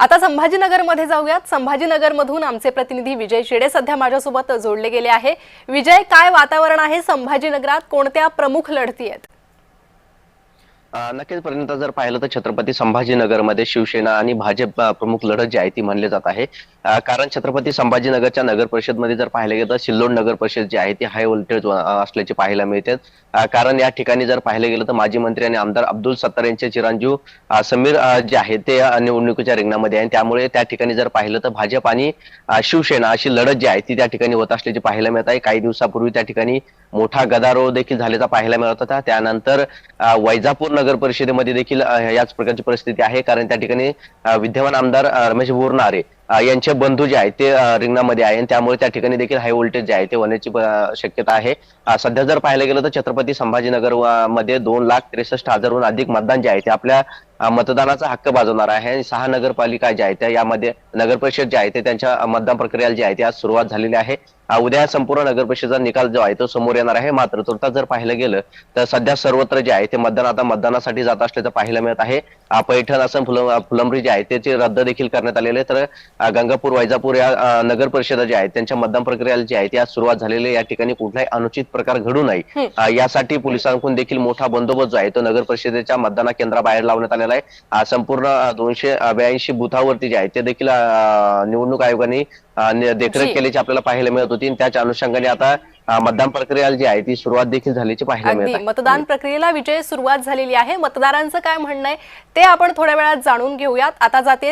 आता संभाजीनगरमध्ये जाऊयात। संभाजीनगरमधून आमचे प्रतिनिधी विजय शेडे सध्या माझ्यासोबत जोडले गेले आहे। विजय, काय वातावरण आहे संभाजीनगरात? कोणत्या प्रमुख लढती आहेत? नक्कीच पर्यंत जर पाहिलं तर छत्रपती संभाजीनगरमध्ये शिवसेना आणि भाजप प्रमुख लढत जी आहे ती मानली जात आहे। कारण छत्रपती संभाजीनगरच्या नगर परिषदमध्ये जर पाहिलं गेलं तर सिल्लोड नगर परिषद जी आहे ती हाय व्होल्टेज असल्याचे पाहायला मिळते। कारण या ठिकाणी जर पाहिलं गेलं तर माजी मंत्री आणि आमदार अब्दुल सत्तार यांचे चिरंजीव समीर जे आहे ते निवडणुकीच्या रिंगणामध्ये आहे। त्यामुळे त्या ठिकाणी जर पाहिलं तर भाजप आणि शिवसेना अशी लढत जी आहे ती त्या ठिकाणी होत असल्याचे पाहायला मिळत आहे। काही दिवसापूर्वी त्या ठिकाणी मोठा गदारोळ देखील झाल्याचा पाहायला मिळत होता। त्यानंतर वैजापूर नगर परिषदेमध्ये देखील याच प्रकारची परिस्थिती आहे। कारण त्या ठिकाणी विद्यमान आमदार रमेश बोरनारे यांचे बंधू जे आहेत ते रिंगणामध्ये आहे। त्यामुळे त्या ठिकाणी देखील हाय व्होल्टेज जे आहे ते होण्याची शक्यता आहे। सध्या जर पाहायला गेलं तर छत्रपती संभाजीनगर मध्ये 2,63,000हून अधिक मतदान जे आहे ते आपल्या मतदानाचा हक्क बाजवणार आहे। आणि 6 नगरपालिका ज्या आहेत त्या यामध्ये नगर परिषद जे आहे ते त्यांच्या मतदान प्रक्रियेला जी आहे ती आज सुरुवात झालेली आहे। उद्या संपूर्ण नगर परिषदेचा निकाल जो आहे तो समोर येणार आहे। मात्र तुर्तास जर पाहिलं गेलं तर सध्या सर्वत्र जे आहे ते मतदान आता मतदानासाठी जात असल्याचं पाहायला मिळत आहे। पैठण असं फुलंब्री जे आहे त्याचे रद्द देखील करण्यात आलेले, तर गंगापूर वैजापूर या नगर परिषदा ज्या आहेत त्यांच्या मतदान प्रक्रियेला जी आहे ती आज सुरुवात झालेली आहे। या ठिकाणी कुठलाही अनुचित प्रकार घडू नये यासाठी पोलिसांकडून देखील मोठा बंदोबस्त जो आहे तो नगर परिषदेच्या मतदान केंद्राबाहेर लावण्यात आलेला आहे। संपूर्ण 282 बुथावरती जे आहे ते देखील निवडणूक आयोगाने देखरेख केल्याची आपल्याला पाहायला मिळत होती। त्याच अनुषंगाने आता मतदान प्रक्रिया जी आहे ती सुरुवात देखील झाल्याची पाहायला मिळत आहे। मतदान प्रक्रियेला विजय सुरुवात झालेली आहे। मतदारांचं काय म्हणणं आहे ते आपण थोड्या वेळात जाणून घेऊयात। आता जाते